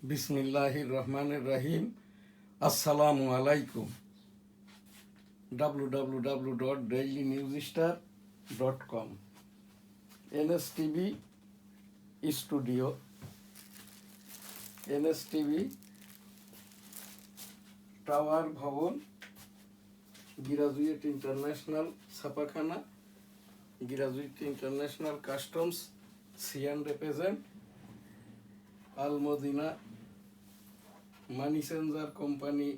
বিসমিল্লাহির রহমানির রহিম। আসসালামু আলাইকুম। www.dailynewsstar.com NSTV studio, NSTV tower ভবন, গ্রাজুয়েট ইন্টারন্যাশনাল ছাপাখানা, গ্রাজুয়েট ইন্টারন্যাশনাল কাস্টমস, সিয়ান represent, Al Madina money changer company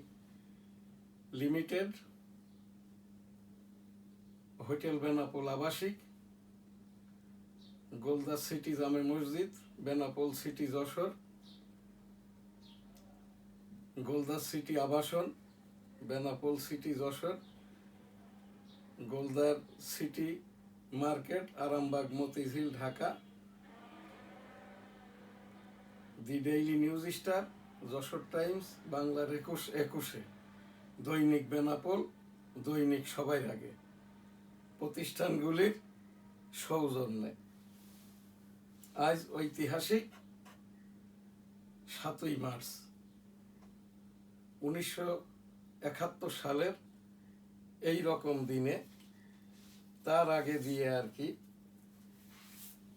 limited, hotel Benapole আবাসিক, গোলদাস সিটি জামে মসজিদ, বেনাপোল সিটি যশোর, গোলদাস সিটি আবাসন, Benapole city Jessore, Goldar city market, Arambagh Motijheel Dhaka, the daily news star, Jessore times, বাংলার 21 দৈনিক বেনাপোল, দৈনিক সবাই আগে প্রতিষ্ঠানগুলির সৌজন্যে আজ ঐতিহাসিক 7ই মার্চ 1971 সালের এই রকম দিনে, তার আগে দিয়ে আর কি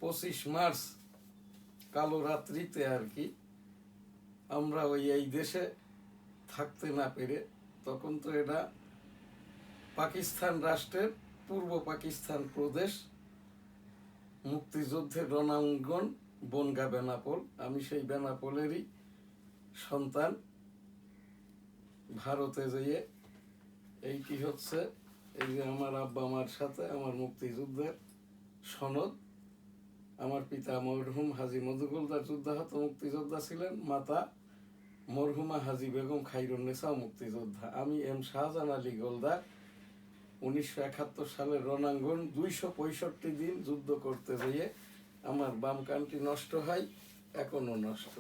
25 মার্চ কালো রাত্রিতে আর কি আমরা এই দেশে থাকতে না পেরে, তখন তো এটা পাকিস্তান রাষ্ট্রের পূর্ব পাকিস্তান প্রদেশ, মুক্তিযুদ্ধের রণাঙ্গন বনগাঁ বেনাপোল। আমি সেই বেনাপোলেরই সন্তান। ভারতে যেয়ে এইটি হচ্ছে এই যে আমার আব্বা মার সাথে আমার মুক্তিযুদ্ধের সনদ। আমার পিতা মরহুম হাজী মধুগোলদার যুদ্ধাহত মুক্তিযোদ্ধা ছিলেন, মাতা মরহুমা হাজী বেগম খাইরুন্নেসাও মুক্তিযোদ্ধা। আমি এম শাহজাহান আলী গোলদার 1971 সালের রণাঙ্গন 265 দিন যুদ্ধ করতে যেয়ে আমার বাম কানটি নষ্ট হয়, এখনো নষ্ট।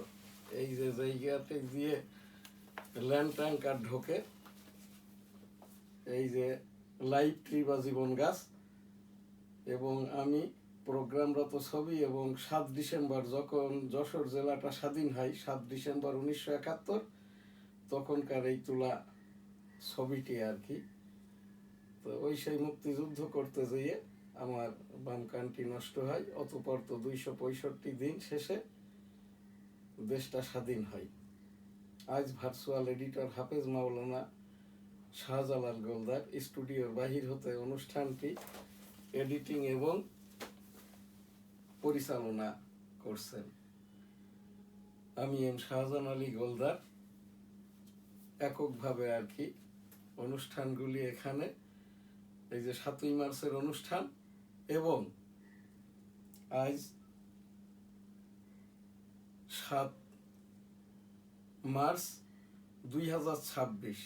এই যে জায়গাতে দিয়ে ল্যান্ড ট্যাঙ্কার ঢোকে, এই যে লাইভ ট্রি বা জীবন গাছ, এবং আমি প্রোগ্রামরত ছবি, এবং 7 ডিসেম্বর যখন যশোর জেলাটা স্বাধীন হয়, 7 ডিসেম্বর 1971, তখনকার এই তোলা ছবিটি আর কি। তো ওই সেই মুক্তিযুদ্ধ করতে যেয়ে আমার বাম কানটি নষ্ট হয়। অতঃপর তো 265 দিন শেষে দেশটা স্বাধীন হয়। আজ ভার্চুয়াল এডিটর হাফেজ মাওলানা শাহজালাল গোলদার স্টুডিওর বাহির হতে অনুষ্ঠানটি এডিটিং এবং পরিচালনা করছেন। আমি এম শাহজাহান আলী গোলদার এককভাবে আর কি অনুষ্ঠানগুলি এখানে, এই যে 7ই মার্চের অনুষ্ঠান, এবং আজ 7 মার্চ 2026,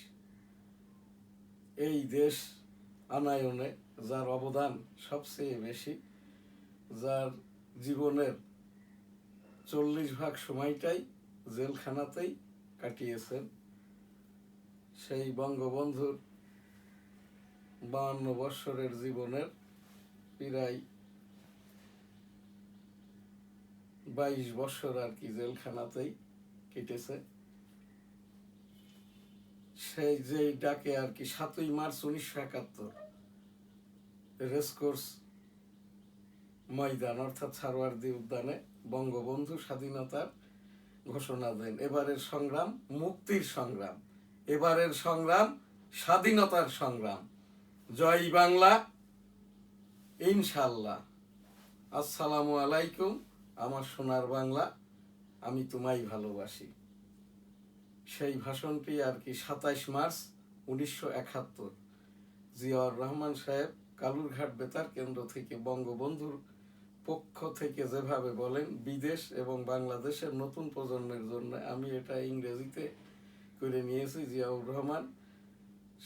এই দেশ আনায়নে যার অবদান সবচেয়ে বেশি, যার জীবনের 40% সময়টাই জেলখানাতেই কাটিয়েছেন, সেই বঙ্গবন্ধুর 52 বৎসরের জীবনের প্রায় 22 বৎসর আর কি জেলখানাতেই কেটেছে। সেই যেই ডাকে আর কি 7ই মার্চ 1971 রেসকোর্স ময়দান অর্থাৎ সারোয়ার্দী উদ্যানে বঙ্গবন্ধু স্বাধীনতার ঘোষণা দেন। এবারের সংগ্রাম মুক্তির সংগ্রাম, এবারের সংগ্রাম স্বাধীনতার সংগ্রাম। জয় বাংলা, ইনশাল্লাহ। আসসালামু আলাইকুম। আমার সোনার বাংলা, আমি তোমায় ভালোবাসি। সেই ভাষণটি আর কি 27 মার্চ 1971 জিয়াউর রহমান সাহেব কালুরঘাট বেতার কেন্দ্র থেকে বঙ্গবন্ধুর পক্ষ থেকে যেভাবে বলেন, বিদেশ এবং বাংলাদেশের নতুন প্রজন্মের জন্য, আমি এটা ইংরেজিতে করে নিয়েছি। জিয়াউর রহমান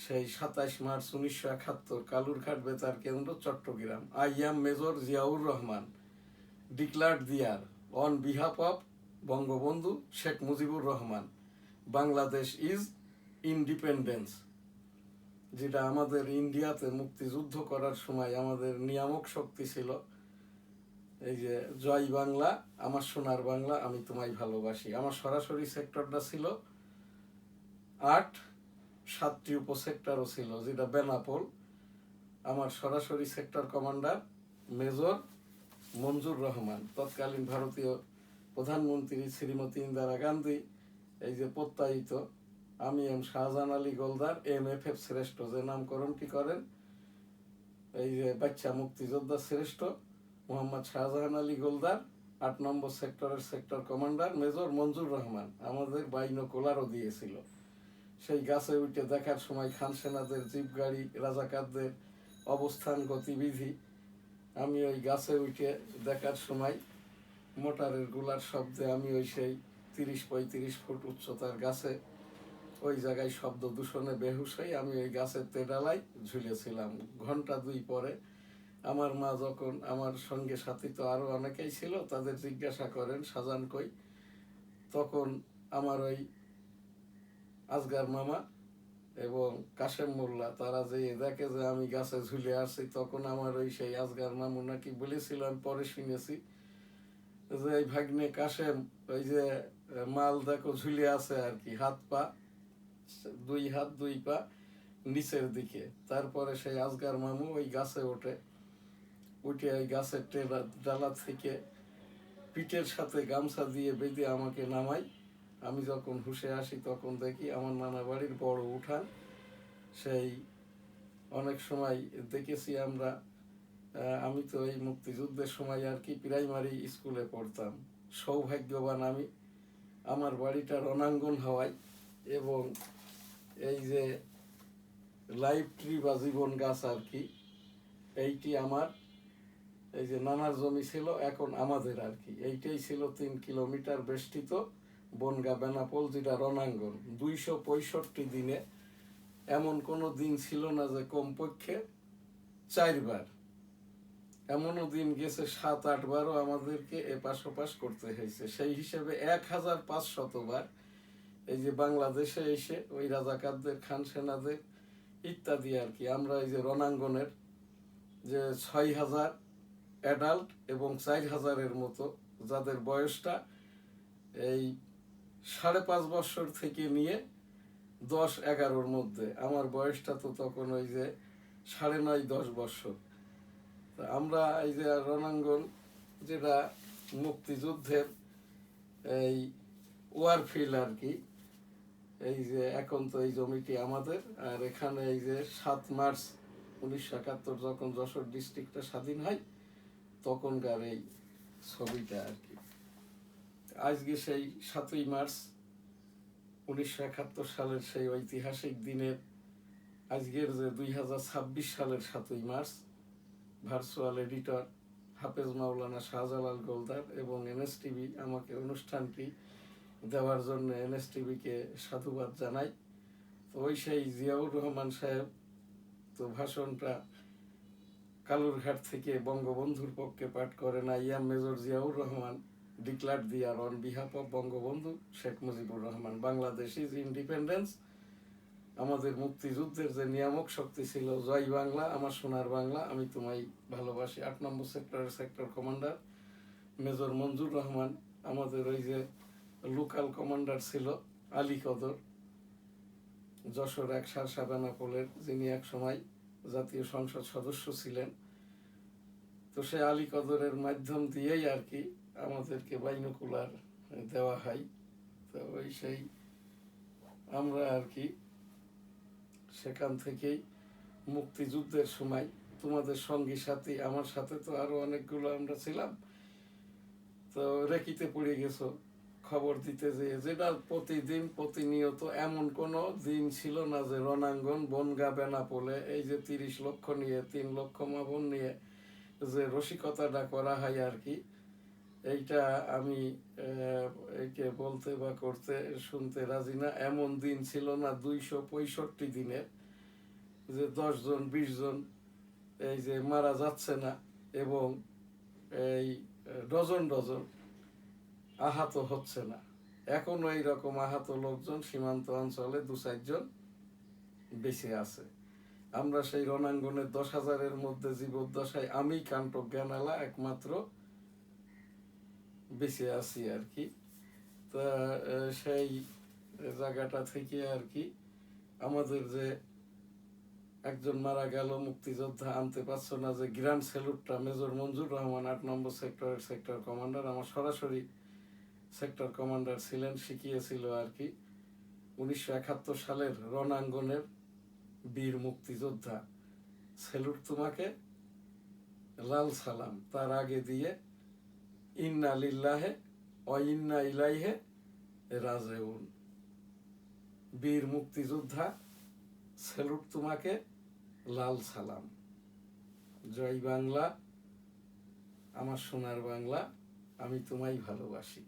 সেই 27 মার্চ 1971 কালুরঘাট বেতার কেন্দ্র, Chittagong. I am major Ziaur Rahman declared there on behalf of Bangabandhu Sheikh Mujibur Rahman, Bangladesh is independence. যেটা আমাদের ইন্ডিয়াতে মুক্তিযুদ্ধ করার সময় আমাদের নিয়ামক শক্তি ছিল এই যে জয় বাংলা, আমার সোনার বাংলা, আমি তোমায় ভালোবাসি। আমার সরাসরি সেক্টরটা ছিল 8, 7টি উপসেক্টরও ছিল, যেটা বেনাপোল। আমার সরাসরি সেক্টর কমান্ডার মেজর মঞ্জুর রহমান, তৎকালীন ভারতীয় প্রধানমন্ত্রী শ্রীমতী ইন্দিরা গান্ধী এই যে প্রত্যায়িত, আমি এম শাহজাহান আলী গোলদার MFF শ্রেষ্ঠ, যে নামকরণটি করেন এই যে বাচ্চা মুক্তিযোদ্ধা শ্রেষ্ঠ মোহাম্মদ শাহজাহান আলী গোলদার, 8 নম্বর সেক্টরের সেক্টর কমান্ডার মেজর মঞ্জুর রহমান আমাদের বাইনোকুলারও দিয়েছিল। সেই গাছে উঠে দেখার সময় খান সেনাদের জিপ গাড়ি, রাজাকারদের অবস্থান গতিবিধি, আমি ওই গাছে উঠে দেখার সময় মোটরের গুলার শব্দে আমি ওই সেই 30-35 ফুট উচ্চতার গাছে ওই জায়গায় শব্দ দূষণে বেহুশ হয়ে আমি ওই গাছের তেডালায় ঝুলেছিলাম। ঘন্টা 2 পরে আমার মা যখন, আমার সঙ্গে সাথী তো আরও অনেকেই ছিল, তাদের জিজ্ঞাসা করেন শাহজাহান কই, তখন আমার ওই আজগার মামা এবং কাশেম মোল্লা তারা যে দেখে যে আমি গাছে ঝুলে আসছি, তখন আমার ওই সেই আজগার মামু নাকি বলেছিল, আমি পরে শুনেছি, যে এই ভাগ্নে কাশেম ওই যে মাল দেখো ঝুলে আছে আর কি, হাত পা 2 হাত 2 পা নিচের দিকে। তারপরে সেই আজগার মামু ওই গাছে উঠে ওই গাছের ডালা থেকে পিঠের সাথে গামছা দিয়ে বেঁধে আমাকে নামাই। আমি যখন হুঁশে আসি তখন দেখি আমার নানা বাড়ির বড় উঠান। সেই অনেক সময় দেখেছি আমরা, আমি তো এই মুক্তিযুদ্ধের সময় আর কি প্রাইমারি স্কুলে পড়তাম। সৌভাগ্যবান আমি, আমার বাড়িটা রণাঙ্গন হওয়ায় এবং এই যে লাইভ ট্রি বা জীবন গাছ আর কি, এইটি আমার এই যে নানার জমি ছিল, এখন আমাদের আর কি, এইটাই ছিল 3 কিলোমিটার বেষ্টিত বনগা বেনাপোল, যেটা রণাঙ্গন। 265 দিনে এমন কোনো দিন ছিল না যে কমপক্ষে 4 বার, এমনও দিন গেছে 7-8 বারও আমাদেরকে এপাশ ওপাশ করতে হয়েছে। সেই হিসেবে 1500 বার এই যে বাংলাদেশে এসে ওই রাজাকারদের, খান সেনাদের ইত্যাদি আর কি, আমরা এই যে রণাঙ্গনের যে 6000 অ্যাডাল্ট এবং 4000-এর মতো, যাদের বয়সটা এই 5.5 বছর থেকে নিয়ে 10-11-র মধ্যে, আমার বয়সটা তো তখন ওই যে 9.5-10 বছর। আমরা এই যে রণাঙ্গন, যেটা মুক্তিযুদ্ধের এই ওয়ারফিল্ড আর কি, এই যে এখন তো এই জমিটি আমাদের। আর এখানে এই যে 7 মার্চ 1971 যখন যশোর ডিস্ট্রিক্টটা স্বাধীন হয়, তখনকার এই ছবিটা আর কি। আজকে সেই 7ই মার্চ 1971 সালের সেই ঐতিহাসিক দিনের, আজকের যে 2026 সালের 7ই মার্চ, ভার্চুয়াল এডিটর হাফেজ মাওলানা শাহজালাল গোলদার এবং NSTV আমাকে অনুষ্ঠানটি দেওয়ার জন্য NSTVকে সাধুবাদ জানাই। তো ওই সেই জিয়াউর রহমান সাহেব তো ভাষণটা কালুরঘাট থেকে বঙ্গবন্ধুর পক্ষে পাঠ করেন। আইয়াম মেজর জিয়াউর রহমান ডিক্লার দিয়ার on behalf of Bangabandhu Sheikh Mujibur Rahman, Bangladesh is independence. আমাদের মুক্তিযুদ্ধের যে নিয়ামক শক্তি ছিল, জয় বাংলা, আমার সোনার বাংলা, আমি তোমায় ভালোবাসি। 8 নম্বর সেক্টরের সেক্টর কমান্ডার মেজর মঞ্জুর রহমান, আমাদের ওই যে লোকাল কমান্ডার ছিল আলী কদর, যশোর 1 শার্শা বেনাপোলের, যিনি এক সময় জাতীয় সংসদ সদস্য ছিলেন। তো সে আলী কদরের মাধ্যম দিয়েই আর কি আমাদেরকে বাইনোকুলার দেওয়া হয়। তো ওই সেই আমরা আর কি সেখান থেকেই মুক্তিযুদ্ধের সময় তোমাদের সঙ্গী সাথী, আমার সাথে তো আরো অনেকগুলো আমরা ছিলাম, তো রেকিতে পড়ে গেছো খবর দিতে যেটা প্রতিদিন প্রতিনিয়ত এমন কোনো দিন ছিল না যে রণাঙ্গন বনগা বেনাপোলে এই যে 30 লক্ষ নিয়ে 3 লক্ষ মাবন নিয়ে যে রসিকতাটা করা হয় আর কি, এইটা আমি এইকে বলতে বা করতে শুনতে রাজি না। এমন দিন ছিল না 265 দিনের যে 10 জন 20 জন এই যে মারা যাচ্ছে না এবং এই ডজন ডজন আহত হচ্ছে না। এখনো এইরকম আহত লোকজন সীমান্ত অঞ্চলে 2-4 জন বেঁচে আছে। আমরা সেই রণাঙ্গনের 10,000-এর মধ্যে জীবদ্দশায় আমি কান্টক জ্ঞানালা একমাত্র বেঁচে আছি আর কি। তা সেই জায়গাটা থেকে আর কি আমাদের যে একজন মারা গেল মুক্তিযোদ্ধা, আনতে পারছো না, যে গ্র্যান্ড স্যালুটটা মেজর মঞ্জুর রহমান 8 নম্বর সেক্টরের সেক্টর কমান্ডার, আমার সরাসরি সেক্টর কমান্ডার ছিলেন, শিখিয়েছিল আর কি। 1971 সালের রণাঙ্গনের বীর মুক্তিযোদ্ধা, স্যালুট তোমাকে, লাল সালাম। তার আগে দিয়ে ইন্না লিল্লাহে ও ইন্না ইলাইহে রাজিউন। বীর মুক্তিযোদ্ধা, স্যালুট তোমাকে, লাল সালাম। জয় বাংলা, আমার সোনার বাংলা, আমি তোমায় ভালোবাসি।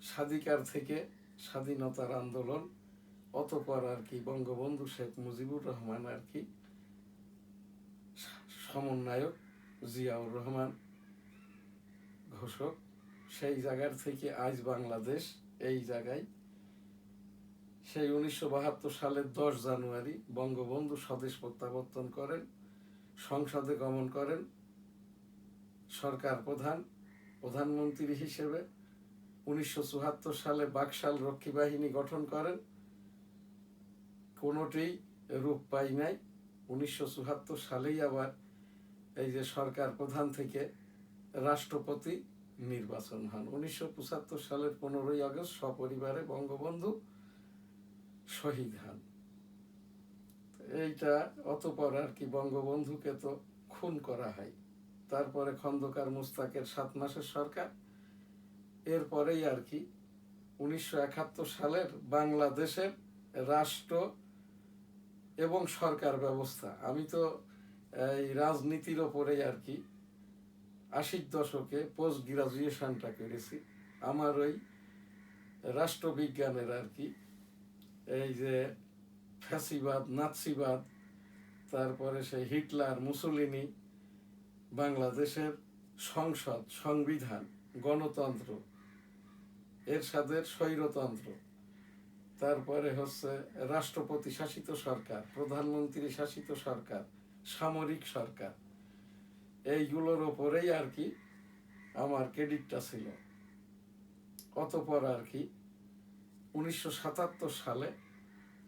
স্বাধিকার থেকে স্বাধীনতার আন্দোলন, অতঃপর আর কি বঙ্গবন্ধু শেখ মুজিবুর রহমান আর কি সমন্বয়ক, জিয়াউর রহমান ঘোষক, সেই জায়গার থেকে আজ বাংলাদেশ এই জায়গায়। সেই 1972 সালের 10 জানুয়ারি বঙ্গবন্ধু স্বদেশ প্রত্যাবর্তন করেন, সংসদে গমন করেন, সরকার প্রধানমন্ত্রী হিসেবে 1974 সালে বাকশাল রক্ষী বাহিনী গঠন করেন। কোনোটিই রূপ পাই নাই। 1974 সালেই আবার এই যে সরকার প্রধান থেকে রাষ্ট্রপতি নির্বাচন হন। 1975 সালের 15ই আগস্ট সপরিবারে বঙ্গবন্ধু শহীদ হন। এইটা অতঃপর আর কি বঙ্গবন্ধুকে তো খুন করা হয়। তারপরে খন্দকার মুস্তাকের 7 মাসের সরকার। এরপরেই আর কি 1971 সালের বাংলাদেশের রাষ্ট্র এবং সরকার ব্যবস্থা। আমি তো এই রাজনীতির ওপরেই আর কি 80 দশকে পোস্ট গ্রাজুয়েশনটা করেছি। আমার ওই রাষ্ট্রবিজ্ঞানের আর কি এই যে ফ্যাসিবাদ, নাৎসিবাদ, তারপরে সেই হিটলার, মুসোলিনি, বাংলাদেশের সংসদ, সংবিধান, গণতন্ত্র, এর সাথে স্বৈরতন্ত্র, তারপরে হচ্ছে রাষ্ট্রপতি শাসিত সরকার, প্রধানমন্ত্রী শাসিত সরকার, সামরিক সরকার, এইগুলোর ওপরেই আর কি আমার ক্রেডিটটা ছিল। অতঃপর আর কি 1977 সালে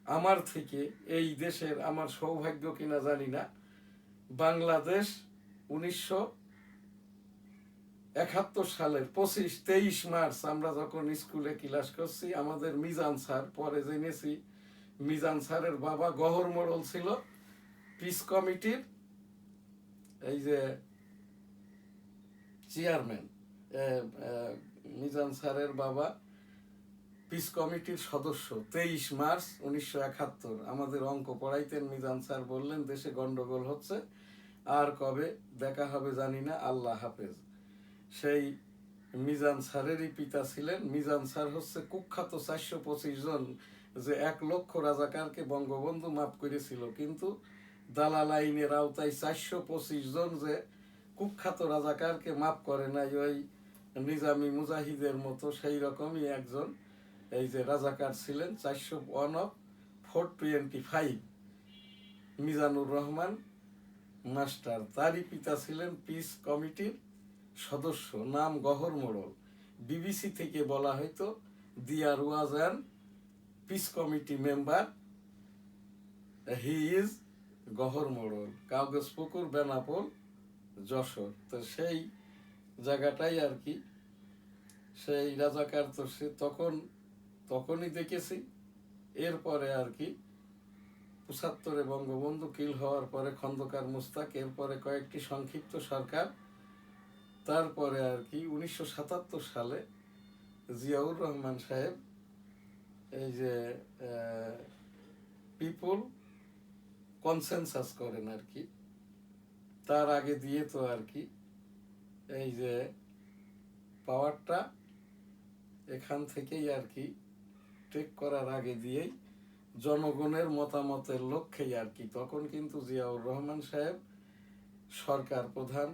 আমার থেকে এই দেশের, আমার সৌভাগ্য কিনা জানি না, বাংলাদেশ 1971 সালের 23 মার্চ আমরা যখন স্কুলে ক্লাস করছি, আমাদের মিজান স্যার, পরে জেনেছি মিজান স্যারের বাবা গহর মোড়ল ছিল পিস কমিটির এই যে চেয়ারম্যান। মিজান স্যারের বাবা পিস কমিটির সদস্য। 23 মার্চ 1971 আমাদের অঙ্ক পড়াইতেন মিজান স্যার, বললেন দেশে গন্ডগোল হচ্ছে, আর কবে দেখা হবে জানি না, আল্লাহ হাফেজ। সেই মিজান স্যারেরই পিতা ছিলেন। মিজান স্যার হচ্ছে কুখ্যাত 425 জন, যে 1 লক্ষ রাজাকারকে বঙ্গবন্ধু মাফ করেছিল, কিন্তু দালাল আইনের আওতায় 425 জন যে কুখ্যাত রাজাকারকে মাফ করে নাই, ওই নিজামি মুজাহিদের মতো সেই রকমই একজন এই যে রাজাকার ছিলেন। 401 অফ 425 মিজানুর রহমান মাস্টার, তারই পিতা ছিলেন পিস কমিটির সদস্য, নাম গহর মোড়ল। বিবিসি থেকে বলা হয়তো there was an peace committee member, he is Gohor Morol, Kagajpukur, Benapole, Jessore. তো সেই জায়গাটাই আর কি সেই রাজাকার তো সে তখনই দেখেছি। এরপরে আর কি 75-এ বঙ্গবন্ধু কিল হওয়ার পরে খন্দকার মুস্তাক, এরপরে কয়েকটি সংক্ষিপ্ত সরকার, তারপরে আর কি 1977 সালে জিয়াউর রহমান সাহেব এই যে পিপল কনসেনসাস করেন আর কি। তার আগে দিয়ে তো আর কি এই যে পাওয়ারটা এখান থেকেই আর কি টেক করার আগে দিয়েই জনগণের মতামতের লক্ষ্যেই আর কি, তখন কিন্তু জিয়াউর রহমান সাহেব সরকার প্রধান,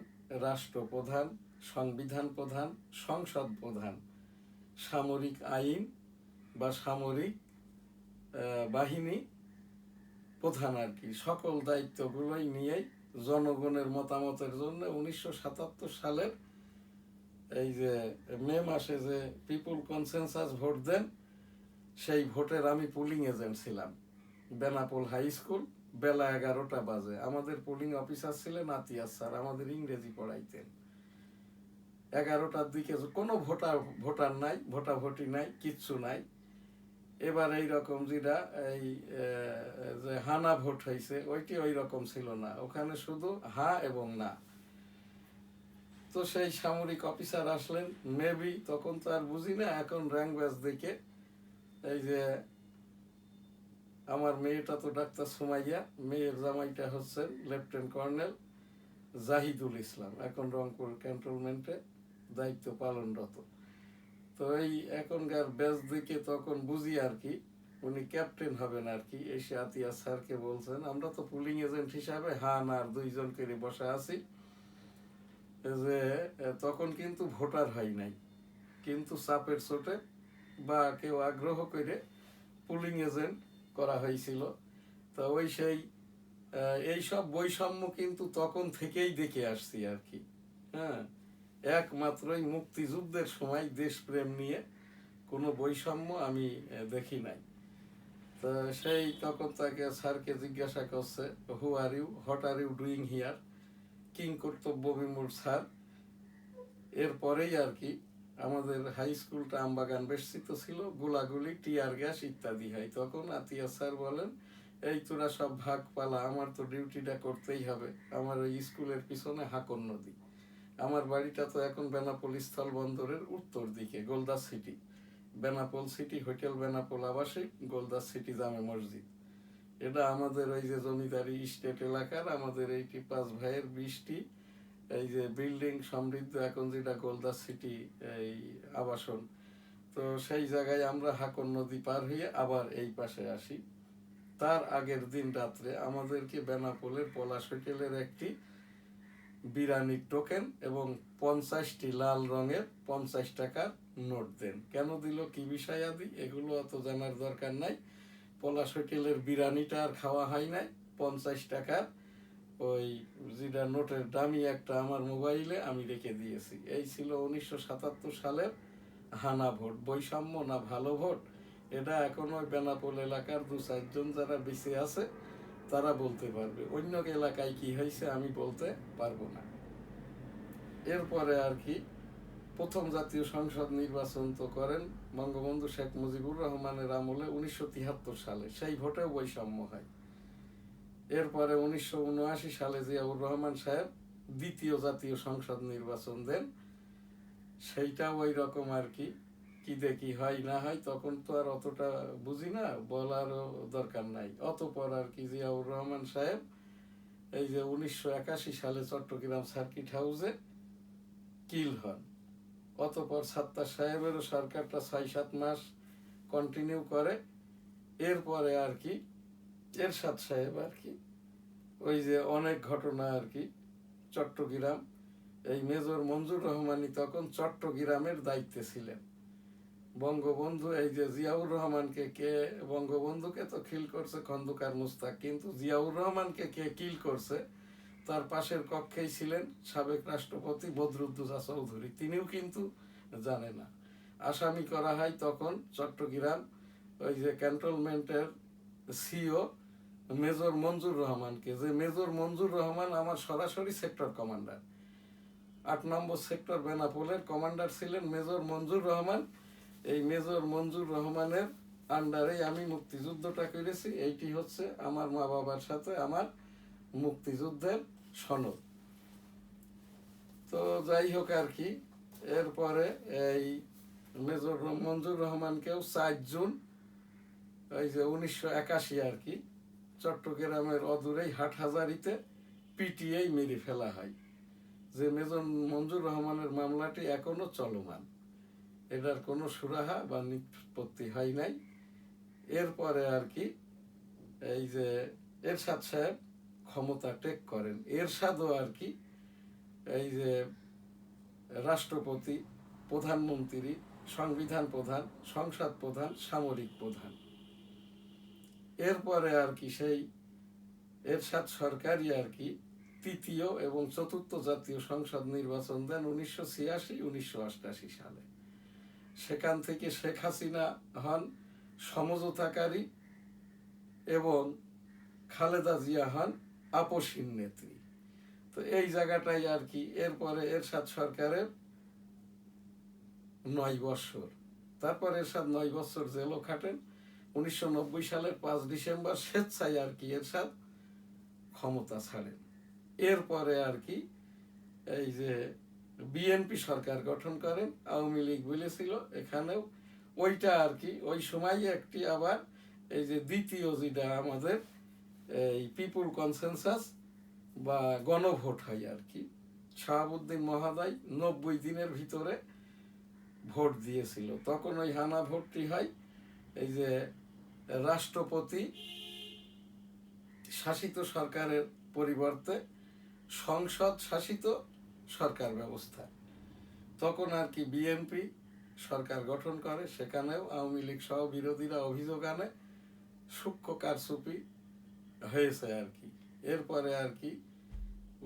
রাষ্ট্রপ্রধান, সংবিধান প্রধান, সংসদ প্রধান, সামরিক আইন বা সামরিক বাহিনী প্রধান আর কি, সকল দায়িত্বগুলোই নিয়েই জনগণের মতামতের জন্য 1977 সালের এই যে মে মাসে যে পিপুল কনসেনসাস ভোট দেন, সেই ভোটের আমি পুলিং এজেন্ট ছিলাম। বেনাপোল হাই স্কুল, বেলা 11টা বাজে। আমাদের পুলিং অফিসার ছিলেন আতিয়াস স্যার, আমাদের ইংরেজি পড়াইতেন। 11টার দিকে কোনো ভোটার নাই, ভোটাভুটি নাই, কিচ্ছু নাই। এবার এইরকম যেটা এই যে হানা ভোট হয়েছে ওইটি ওই রকম ছিল না, ওখানে শুধু হা এবং না। তো সেই সামরিক অফিসার আসলেন, মেবি তখন তো আর বুঝি না, এখন র্যাঙ্ক ব্যাচ দেখে এই যে আমার মেয়েটা তো ডাক্তার সুমাইয়া, মেয়ের জামাইটা হচ্ছেন লেফটেন্যান্ট কর্নেল জাহিদুল ইসলাম, এখন রংপুর ক্যান্টনমেন্টে দায়িত্ব পালনরত। তো এই এখনকার ব্যাচ দেখে তখন বুঝি আর কি উনি ক্যাপ্টেন হবেন আর কি। এসে আতিয়া স্যারকে বলছেন, আমরা তো পুলিং এজেন্ট হিসাবে হান আর দুইজন করে বসা আছি, যে তখন কিন্তু ভোটার হয় নাই, কিন্তু চাপের চোটে বা কেউ আগ্রহ করে পুলিং এজেন্ট করা হয়েছিল। তো ওই সেই এইসব বৈষম্য কিন্তু তখন থেকেই দেখে আসছি আর কি। হ্যাঁ, একমাত্রই মুক্তিযুদ্ধের সময় দেশপ্রেম নিয়ে কোনো বৈষম্য আমি দেখি নাই। তো সেই তখন তাকে স্যারকে জিজ্ঞাসা করছে, who are you, what are you doing here, কিং কর্তব্য বিমূঢ় স্যার। এরপরেই আর কি আমাদের হাই স্কুলটা আমবাগান বেষ্টিত ছিল, গোলাগুলি, টিয়ার গ্যাস ইত্যাদি হয়। তখন আতিয়া স্যার বলেন, এই তোরা সব ভাগ পালা, আমার তো ডিউটিটা করতেই হবে। আমার ওই স্কুলের পিছনে হাকন নদী, আমার বাড়িটা তো এখন বেনাপোল স্থল বন্দরের উত্তর দিকে, Goldas city, Benapole city hotel, Benapole আবাসিক, গোলদাস সিটি জামে মসজিদ। এটা আমাদের ওই যে জমিদারি স্টেট এলাকার আমাদের এইটি 5 ভাইয়ের 20টি এই যে বিল্ডিং সমৃদ্ধ এখন যেটা গোলদাস সিটি এই আবাসন। তো সেই জায়গায় আমরা হাকন নদী পার হয়ে আবার এই পাশে আসি। তার আগের দিন রাত্রে আমাদেরকে বেনাপোলের পলাশ হোটেলের একটি বিরিয়ানির টোকেন এবং 50টি লাল রঙের 50 টাকার নোট দেন। কেন দিল, কি বিষয় আদি, এগুলো অত জানার দরকার নাই। পলাশ হোটেলের বিরিয়ানিটা আর খাওয়া হয় নাই, 50 টাকার ওই যেটা নোটের দামি একটা আমার মোবাইলে আমি রেখে দিয়েছি। এই ছিল 1977 সালের হানা ভোট। বৈষম্য না ভালো ভোট, এটা এখন ওই বেনাপোল এলাকার 2-4 জন যারা বেঁচে আছে তারা বলতে পারবে। অন্য এলাকায় কি হয়েছে আমি বলতে পারবো না। এরপরে আর কি প্রথম জাতীয় সংসদ নির্বাচন তো করেন বঙ্গবন্ধু শেখ মুজিবুর রহমানের আমলে 1973 সালে, সেই ভোটেও বৈষম্য হয়। এরপরে 1979 সালে জিয়াউর রহমান সাহেব দ্বিতীয় জাতীয় সংসদ নির্বাচন দেন, সেইটাও ওই রকম আর কি। কি দেখি হয় না হয় তখন তো আর অতটা বুঝি না, বলারও দরকার নাই। অতপর আর কি জিয়াউর রহমান সাহেব এই যে 1981 সালে চট্টগ্রাম সার্কিট হাউসে কিল হন। অতপর সাত্তার সাহেবেরও সরকারটা 6-7 মাস কন্টিনিউ করে। এরপরে আর কি এরশাদ সাহেব আর কি ওই যে অনেক ঘটনা আর কি চট্টগ্রাম, এই মেজর মঞ্জুর রহমানই তখন চট্টগ্রামের দায়িত্বে ছিলেন। বঙ্গবন্ধু এই যে জিয়াউর রহমানকে কে, বঙ্গবন্ধুকে তো কিল করছে খন্দকার মুস্তাক, কিন্তু জিয়াউর রহমানকে কে কিল করছে তার পাশের কক্ষেই ছিলেন সাবেক রাষ্ট্রপতি বদরুদ্দোজা চৌধুরী, তিনিও কিন্তু জানে না। আসামি করা হয় তখন চট্টগ্রাম ওই যে ক্যান্টনমেন্টের সিও মেজর মঞ্জুর রহমানকে, যে মেজর মঞ্জুর রহমান আমার সরাসরি সেক্টর কমান্ডার। 8 নম্বর সেক্টর বেনাপোলের কমান্ডার ছিলেন মেজর মঞ্জুর রহমান। এই মেজর মঞ্জুর রহমানের আন্ডারে আমি মুক্তিযুদ্ধটা করেছি। এইটি হচ্ছে আমার মা বাবার সাথে আমার মুক্তিযুদ্ধের সনদ। তো যাই হোক আর কি, এরপরে এই মেজর মঞ্জুর রহমানকেও 4 জুন এই যে 1981 আর কি চট্টগ্রামের অদূরেই হাটহাজারিতে পিটিয়েই মেরে ফেলা হয়। যে মেজর মঞ্জুর রহমানের মামলাটি এখনো চলমান, এটার কোনো সুরাহা বা নিষ্পত্তি হয় নাই। এরপরে আর কি এই যে এরশাদ সাহেব ক্ষমতা টেক করেন। এরশাদও আর কি এই যে রাষ্ট্রপতি, প্রধানমন্ত্রী, সংবিধান প্রধান, সংসদ প্রধান, সামরিক প্রধান। এরপরে আর কি সেই এরশাদ সরকারই আর কি তৃতীয় এবং চতুর্থ জাতীয় সংসদ নির্বাচন দেন 1986-1988 সালে। সেখান থেকে শেখ হাসিনা হন সমঝোতাকারী এবং খালেদা জিয়া হন আপসহীন নেত্রী। তো এই জায়গাটাই আর কি। এরপরে এরশাদ সরকারের 9 বছর, তারপর এরশাদ 9 বছর জেলও খাটেন। 1990 সালের 5 ডিসেম্বর স্বেচ্ছায় আর কি এরশাদ ক্ষমতা ছাড়েন। এরপরে আর কি এই যে বিএনপি সরকার গঠন করেন। আওয়ামী লীগ বলেছিল এখানেও ওইটা আর কি ওই সময় একটি আবার এই যে দ্বিতীয় যেটা আমাদের এই পিপুল কনসেনসাস বা গণভোট হয় আর কি। শাহাবুদ্দিন মহোদয় 90 দিনের ভিতরে ভোট দিয়েছিল। তখন ওই হানা ভোটটি হয় এই যে রাষ্ট্রপতি শাসিত সরকারের পরিবর্তে সংসদ শাসিত সরকার ব্যবস্থা। তখন আর কি বিএনপি সরকার গঠন করে। সেখানেও আওয়ামী লীগ সহ বিরোধীরা অভিযোগ আনে সূক্ষ্ম কারচুপি হয়েছে আর কি। এরপরে আর কি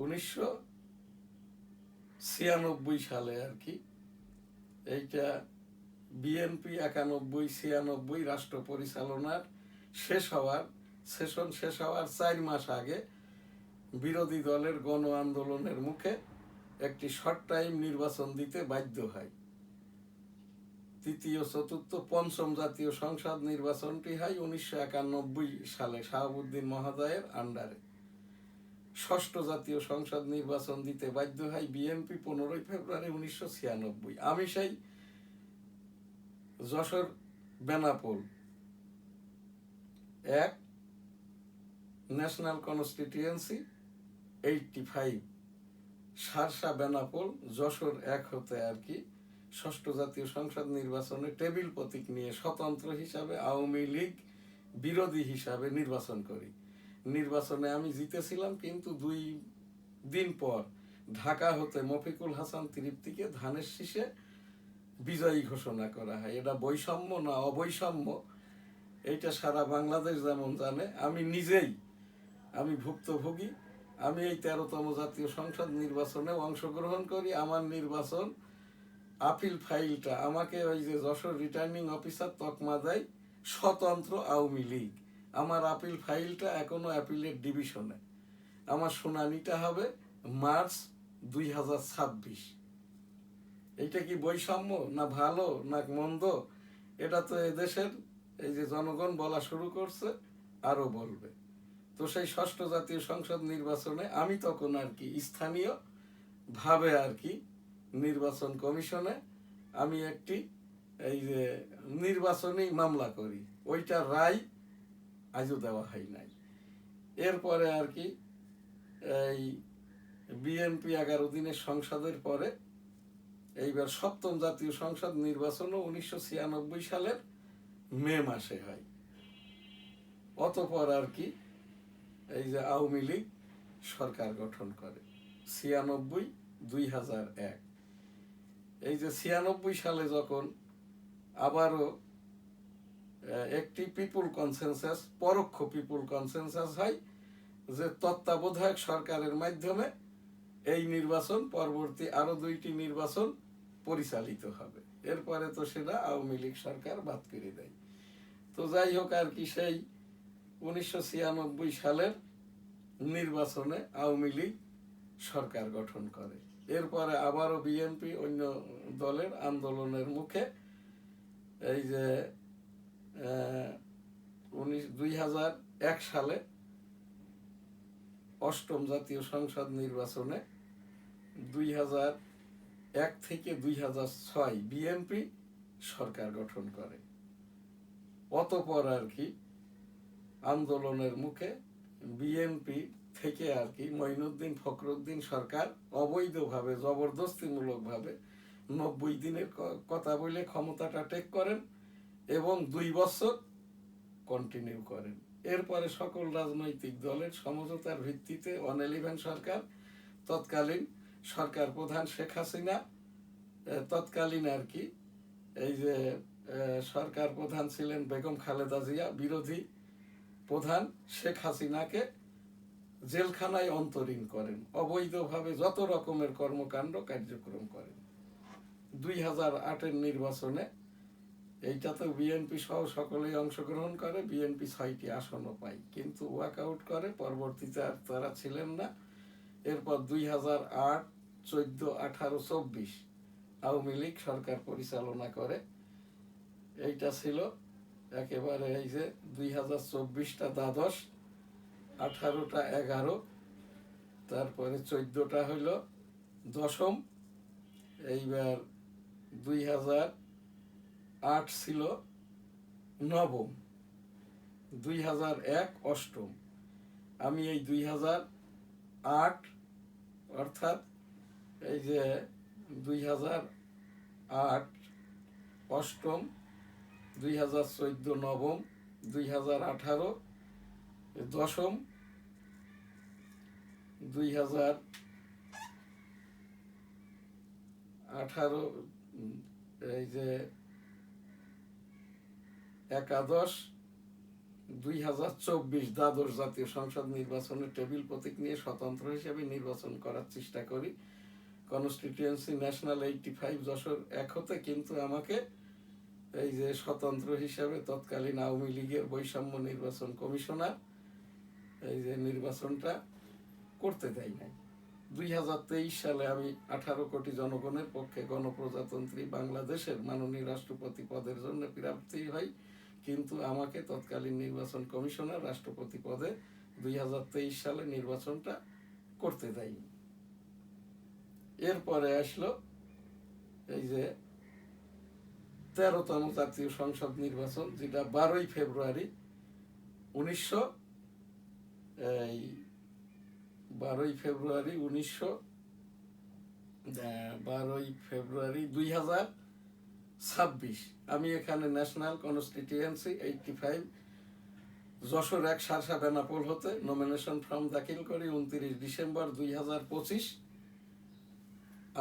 1996 সালে আর কি এইটা বিএনপি 91-96 রাষ্ট্র পরিচালনার সেশন শেষ হওয়ার 4 মাস আগে বিরোধী দলের গণ আন্দোলনের মুখে একটি শর্ট টাইম নির্বাচন দিতে বাধ্য হয়। তৃতীয়, চতুর্থ, পঞ্চম জাতীয় সংসদ নির্বাচনটি হয় 1991 সালে শাহাবুদ্দিন মহোদয়ের আন্ডারে। ষষ্ঠ জাতীয় সংসদ নির্বাচন দিতে বাধ্য হয় বিএনপি 15 ফেব্রুয়ারি 1996। আমি সেই যশোর বেনাপোল 1 ন্যাশনাল কনস্টিটিউয়েন্সি 85 সারসা বেনাপোল যশোর 1 হতে আর কি ষষ্ঠ জাতীয় সংসদ নির্বাচনে টেবিল প্রতীক নিয়ে স্বতন্ত্র হিসাবে আওয়ামী লীগ বিরোধী হিসাবে নির্বাচন করি। নির্বাচনে আমি জিতেছিলাম, কিন্তু 2 দিন পর ঢাকা হতে মফিকুল হাসান তৃপ্তিকে ধানের শীষে বিজয়ী ঘোষণা করা হয়। এটা বৈষম্য না অবৈষম্য এইটা সারা বাংলাদেশ যেমন জানে। আমি নিজেই ভুক্তভোগী। আমি এই 13তম জাতীয় সংসদ নির্বাচনে অংশগ্রহণ করি। আমার নির্বাচন আপিল ফাইলটা আমাকে ওই যে যশোর রিটার্নিং অফিসার তকমা দেয় স্বতন্ত্র আওয়ামী লীগ। আমার আপিল ফাইলটা এখনো অ্যাপিলের ডিভিশনে। আমার শুনানিটা হবে মার্চ 2026। এইটা কি বৈষম্য না ভালো না মন্দ? এটা তো এদেশের এই যে জনগণ বলা শুরু করছে, আরো বলবে। তো সেই ষষ্ঠ জাতীয় সংসদ নির্বাচনে আমি তখন আর কি স্থানীয় ভাবে আর কি নির্বাচন কমিশনে আমি একটি এই যে নির্বাচনী মামলা করি। ওইটার রায় আজও দেওয়া হয় নাই। এরপরে আর কি এই বিএনপি 11 দিনের সংসদের পরে এইবার সপ্তম জাতীয় সংসদ নির্বাচনও 1996 সালের মে মাসে হয়। অতঃপর আর কি এই যে আওয়ামী লীগ সরকার গঠন করে 96-2001। এই যে 96 সালে যখন আবারও একটি পিপুল কনসেনসাস, পরোক্ষ পিপুল কনসেনসাস হয় যে তত্ত্বাবধায়ক সরকারের মাধ্যমে এই নির্বাচন পরবর্তী আরো 2টি নির্বাচন পরিচালিত হবে। এরপরে তো সেটা আওয়ামী লীগ সরকার বাদ করে দেয়। তো যাই হোক আর কি সেই 1996 সালের নির্বাচনে আওয়ামী লীগ সরকার গঠন করে। এরপরে আবারও বিএনপি অন্য দলের আন্দোলনের মুখে এই যে 2001 সালে 8ম জাতীয় সংসদ নির্বাচনে 2001 থেকে 2006 বিএনপি সরকার গঠন করে। অতঃপর আর কি আন্দোলনের মুখে বিএনপি থেকে আর কি মঈনুদ্দিন ফখরুদ্দিন সরকার অবৈধভাবে জবরদস্তিমূলকভাবে 90 দিনের কথা বলে ক্ষমতাটা টেক করেন এবং 2 বছর কন্টিনিউ করেন। এরপরে সকল রাজনৈতিক দলের সমঝোতার ভিত্তিতে 111 সরকার, তৎকালীন সরকার প্রধান শেখ হাসিনা, তৎকালীন আর কি এই যে সরকার প্রধান ছিলেন বেগম খালেদা জিয়া, বিরোধী প্রধান শেখ হাসিনাকে জেলখানায় অন্তরীণ করেন, অবৈধভাবে যত রকমের কর্মকাণ্ড কার্যক্রম করেন। 2008-এর নির্বাচনে এইটাতে বিএনপি সহ সকলেই অংশগ্রহণ করে, বিএনপি 6টি আসনও পায়, কিন্তু ওয়াকআউট করে, পরবর্তীতে আর তারা ছিলেন না। এরপর 2008, 14, 18, 24 আওয়ামী লীগ সরকার পরিচালনা করে। এইটা ছিল একেবারে এই যে 2024টা দ্বাদশ, 18টা 11, তারপরে 14টা হইল দশম, এইবার 2008 ছিল নবম, 2001 অষ্টম। আমি এই 2008 অর্থাৎ এই যে 2008 অষ্টম, 2014 নবম, 2018 দশম, 2018 এই যে একাদশ, 2024 দ্বাদশ জাতীয় সংসদ নির্বাচনের টেবিল প্রতীক নিয়ে স্বতন্ত্র হিসেবে নির্বাচন করার চেষ্টা করি। কনস্টিটিউয়েন্সি ন্যাশনাল 85 যশোর 1 হতে কিন্তু আমাকে এই যে স্বতন্ত্র হিসাবে তৎকালীন আওয়ামী লীগের বৈষম্য নির্বাচন কমিশনার এই যে নির্বাচনটা করতে দেয় নাই। 2023 সালে আমি 18 কোটি জনগণের পক্ষে গণপ্রজাতন্ত্রী বাংলাদেশের মাননীয় রাষ্ট্রপতি পদের জন্য প্রার্থী হই, কিন্তু আমাকে তৎকালীন নির্বাচন কমিশনার রাষ্ট্রপতি পদে 2023 সালে নির্বাচনটা করতে দেয়নি। এরপরে আসলো এই যে 13তম জাতীয় সংসদ নির্বাচন, যেটা 12ই ফেব্রুয়ারি 2026 আমি এখানে ন্যাশনাল কনস্টিটিউয়েন্সি 85 যশোর 1 শার্শা বেনাপোল হতে নমিনেশন ফর্ম দাখিল করি 29 ডিসেম্বর 2025।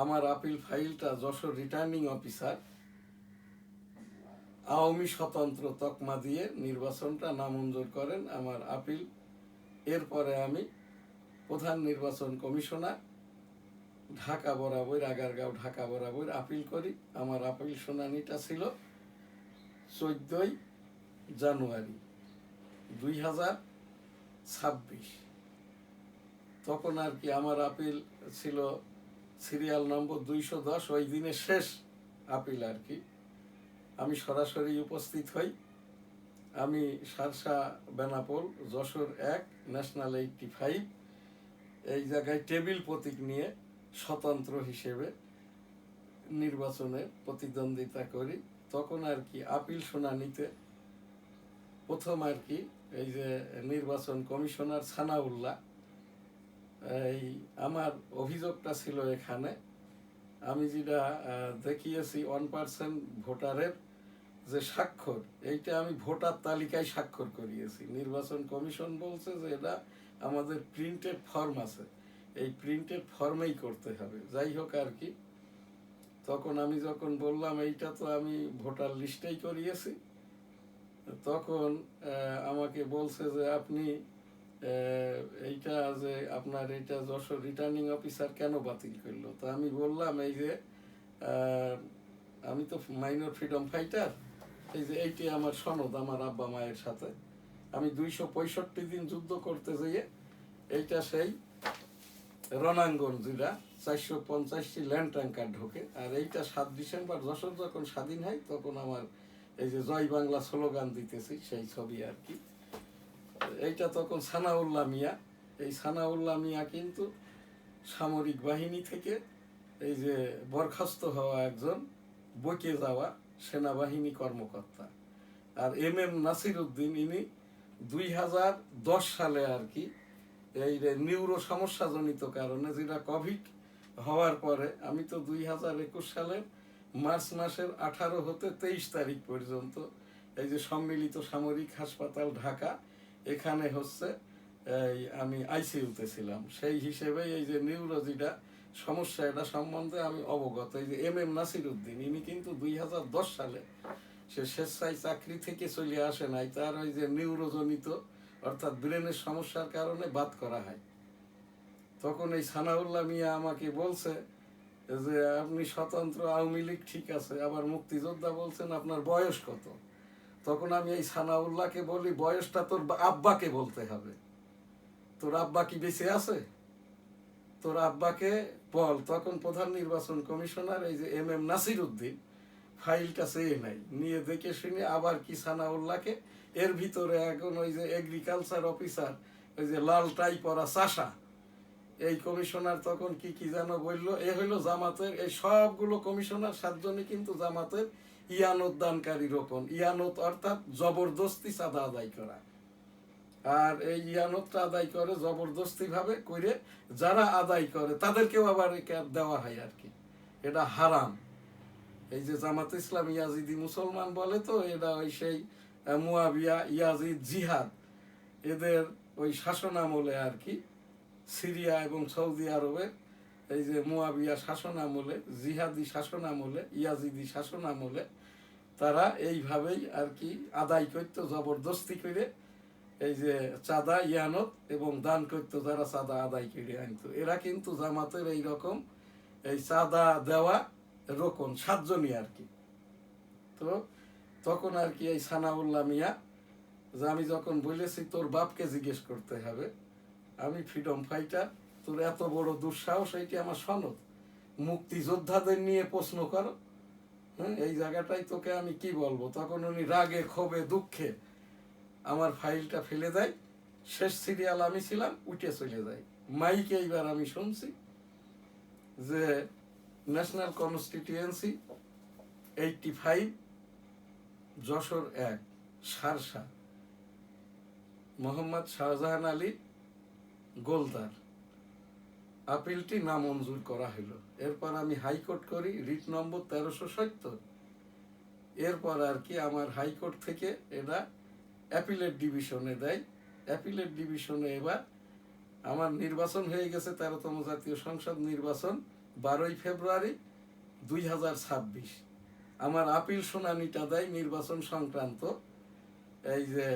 আমার আপিল ফাইলটা যশোর রিটার্নিং অফিসার আওয়ামী স্বতন্ত্র তকমা দিয়ে নির্বাচনটা নামঞ্জুর করেন আমার আপিল। এরপরে আমি প্রধান নির্বাচন কমিশনার ঢাকা বরাবর, আগারগাঁও ঢাকা বরাবর আপিল করি। আমার আপিল শুনানিটা ছিল 14 জানুয়ারি 2026। তখন আর কি আমার আপিল ছিল সিরিয়াল নম্বর 210, ওই দিনের শেষ আপিল আর কি। আমি সরাসরি উপস্থিত হই। আমি শার্শা বেনাপোল যশোর 1 ন্যাশনাল 85 এই জায়গায় টেবিল প্রতীক নিয়ে স্বতন্ত্র হিসেবে নির্বাচনে প্রতিদ্বন্দ্বিতা করি। তখন আর কি আপিল শুনানিতে প্রথম আর কি এই যে নির্বাচন কমিশনার সানাউল্লাহ, এই আমার অভিযোগটা ছিল এখানে আমি যেটা দেখিয়েছি 1% ভোটারের যে স্বাক্ষর, এইটা আমি ভোটার তালিকায় স্বাক্ষর করিয়েছি। নির্বাচন কমিশন বলছে যে এটা আমাদের প্রিন্টেড ফর্ম আছে, এই প্রিন্টেড ফর্মেই করতে হবে। যাই হোক আর কি, তখন আমি যখন বললাম এইটা তো আমি ভোটার লিস্টেই করিয়েছি, তখন আমাকে বলছে যে আপনি এইটা যে আপনার এইটা যশোর রিটার্নিং অফিসার কেন বাতিল করলো। তো আমি বললাম এই যে আমি তো মাইনর ফ্রিডম ফাইটার, এই যে এইটি আমার সনদ আমার আব্বা মায়ের সাথে, আমি 265 দিন যুদ্ধ করতে যেয়ে এইটা সেই রণাঙ্গন যেটা 450টি ল্যান্ড ট্যাঙ্কার ঢোকে। আর এইটা 7 ডিসেম্বর যশোর যখন স্বাধীন হয় তখন আমার এই যে জয় বাংলা স্লোগান দিতেছি সেই ছবি আর কি। এইটা তখন সানাউল্লাহ মিয়া, এই সানাউল্লাহ মিয়া কিন্তু সামরিক বাহিনী থেকে এই যে বরখাস্ত হওয়া একজন বকে যাওয়া সেনাবাহিনী কর্মকর্তা। আর MM নাসির উদ্দিন, ইনি 2010 সালে আর কি এই নিউরো সমস্যাজনিত কারণে, যেটা কোভিড হওয়ার পরে, আমি তো 2021 সালের মার্চ মাসের 18 হতে 23 তারিখ পর্যন্ত এই যে সম্মিলিত সামরিক হাসপাতাল ঢাকা, এখানে হচ্ছে এই আমি ICU-তে ছিলাম। সেই হিসেবে এই যে নিউরোজিটা সমস্যা, এটা সম্বন্ধে আমি অবগত। এই যে MM নাসির উদ্দিন, ইনি কিন্তু 2010 সালে সে স্বেচ্ছায় চাকরি থেকে চলে আসে নাই, তার ওই যে নিউরোজনিত অর্থাৎ ব্রেনের সমস্যার কারণে বাদ করা হয়। তখন এই সানাউল্লাহ মিয়া আমাকে বলছে যে আপনি স্বতন্ত্র আওয়ামী লীগ ঠিক আছে, আবার মুক্তিযোদ্ধা বলছেন, আপনার বয়স কত? তখন আমি এই সানাউল্লাহকে বলি, বয়সটা তোর আব্বাকে বলতে হবে। তোর আব্বা কি বেঁচে আছে? তোর আব্বাকে বল। তখন প্রধান নির্বাচন কমিশনার এই যে এম নাসির উদ্দিন ফাইলটা চেয়ে নাই, নিয়ে দেখে শুনে আবার কি সানাউল্লাহকে, এর ভিতরে এখন ওই যে এগ্রিকালচার অফিসার, ওই যে লাল টাই পরা চাষা, এই কমিশনার তখন কি কি যেন বললো, এ হইলো জামাতের এই সবগুলো কমিশনার 7 জনই কিন্তু জামাতের ইয়ানত দানকারী রকম। ইয়ানত অর্থাৎ জবরদস্তি চাঁদা আদায় করা। আর এই ইয়ানতটা আদায় করে জবরদস্তি ভাবে করে, যারা আদায় করে তাদেরকেও আবার দেওয়া হয় আর কি। এটা হারাম। এই যে জামাত ইসলাম ইয়াজিদি মুসলমান বলে, তো এটা ওই সেই মুয়াবিয়া ইয়াজিদ জিহাদ এদের ওই শাসন আমলে আর কি, সিরিয়া এবং সৌদি আরবের এই যে মুয়াবিয়া শাসন আমলে, জিহাদি শাসন আমলে, ইয়াজিদি শাসন আমলে তারা এইভাবেই আর কি আদায় করতো জবরদস্তি করে। এই যে চাঁদা ইয়ানত এবং দান করতো, যারা চাঁদা আদায় করে আনতো, এরা কিন্তু জামাতের এই রকম এই চাঁদা দেওয়া রকম 7 জনই আর কি। তো তখন আর কি এই সানাউল্লাহ মিয়া, যে আমি যখন বলেছি তোর বাপকে জিজ্ঞেস করতে হবে, আমি ফ্রিডম ফাইটার, তোর এত বড় দুঃসাহস, এইটি আমার সনদ, মুক্তিযোদ্ধাদের নিয়ে প্রশ্ন করো, হ্যাঁ, এই জায়গাটাই তোকে আমি কি বলবো। তখন উনি রাগে ক্ষোভে দুঃখে আমার ফাইলটা ফেলে দেয়। শেষ সিরিয়াল আমি ছিলাম, উঠে চলে যায়। মাইকে এইবার আমি শুনছি যে ন্যাশনাল কনস্টিটিউয়েন্সি 85, যশোর 1, সারসা, মোহাম্মদ শাহজাহান আলী গোলদার, আপিলটি নামঞ্জুর করা হলো। এরপর আমি হাইকোর্ট করি, রিট নম্বর 1370। এরপর আর কি আমার হাইকোর্ট থেকে এটা অ্যাপিলেট ডিভিশনে দেয়। অ্যাপিলেট ডিভিশনে এবার আমার নির্বাচন হয়ে গেছে, 13তম জাতীয় সংসদ নির্বাচন 12ই ফেব্রুয়ারি 2026। আমার আপিল শুনানিটা দেয় নির্বাচন সংক্রান্ত, এই যে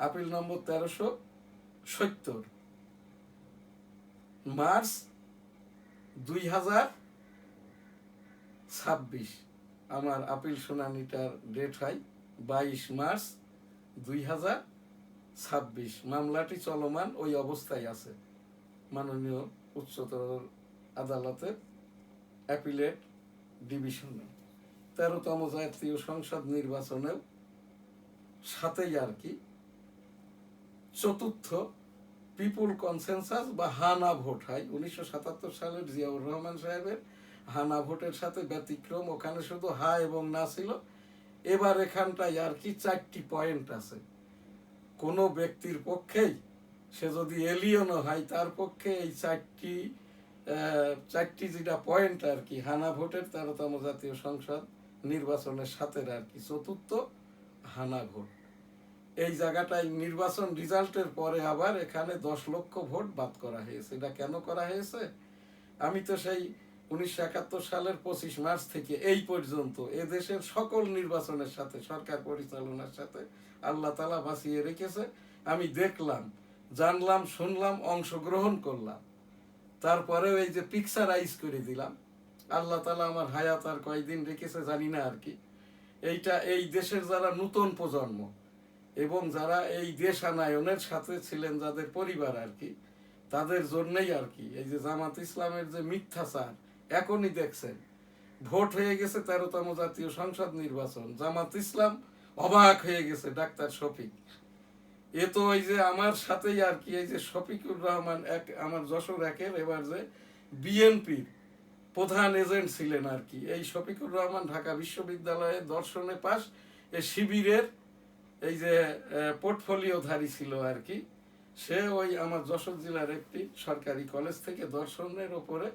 আপিল নম্বর 1370, মার্চ 2026 আমার আপিল শুনানিটার ডেট হয় 22 মার্চ 2026। মামলাটি চলমান ওই অবস্থায় আছে মাননীয় উচ্চতর আদালতের অ্যাপিলেট ডিভিশনে। 13তম জাতীয় সংসদ নির্বাচনেও সাথেই আর কি 4র্থ পিপুল কনসেনসাস বা হানা ভোট হয়। 1977 সালের জিয়াউর রহমান সাহেবের হানা ভোটের সাথে ব্যতিক্রম, ওখানে শুধু হা এবং না ছিল। এবার এখানটায় আর কি 4টি পয়েন্ট আছে। কোনো ব্যক্তির পক্ষেই, সে যদি এলিয়নও হয়, তার পক্ষে এই 4টি যেটা পয়েন্ট আর কি হানা ভোটের 13তম জাতীয় সংসদ নির্বাচনের সাথে আর কি 4র্থ হানা ভোট। এই জায়গাটায় নির্বাচন রেজাল্টের পরে আবার এখানে 10 লক্ষ ভোট বাদ করা হয়েছে। এটা কেন করা হয়েছে? আমি তো সেই 1971 সালের 25 মার্চ থেকে এই পর্যন্ত এদেশের সকল নির্বাচনের সাথে, সরকার পরিচালনার সাথে আল্লাহ তাআলা বাঁচিয়ে রেখেছে। আমি দেখলাম, জানলাম, শুনলাম, অংশগ্রহণ করলাম, তারপরেও এই যে পিকচারাইজ করে দিলাম। আল্লাহ তাআলা আমার হায়াত আর কয়দিন রেখেছে জানি না আর কি। এইটা এই দেশের যারা নতুন প্রজন্ম এবং যারা এই দেশানায়নের সাথে ছিলেন, যাদের পরিবার আর কি, তাদের জন্যই আর কি এই যে জামাত ইসলামের যে মিথ্যাচার। এখনই দেখছেন ভোট হয়ে গেছে 13তম জাতীয় সংসদ নির্বাচন, জামাত ইসলাম অবাক হয়ে গেছে। ডাক্তার শফিক, এ তো ওই যে আমার সাথেই আর কি এই যে শফিকুর রহমান আমার যশোর 1-এর এবার যে বিএনপির প্রধান এজেন্ট ছিলেন আর কি। এই শফিকুর রহমান ঢাকা বিশ্ববিদ্যালয়ে দর্শনে পাস, এ শিবিরের এই যে পোর্টফোলিওধারী ছিল আর কি। সে ওই আমার যশোর জেলার একটি সরকারি কলেজ থেকে দর্শনের ওপরে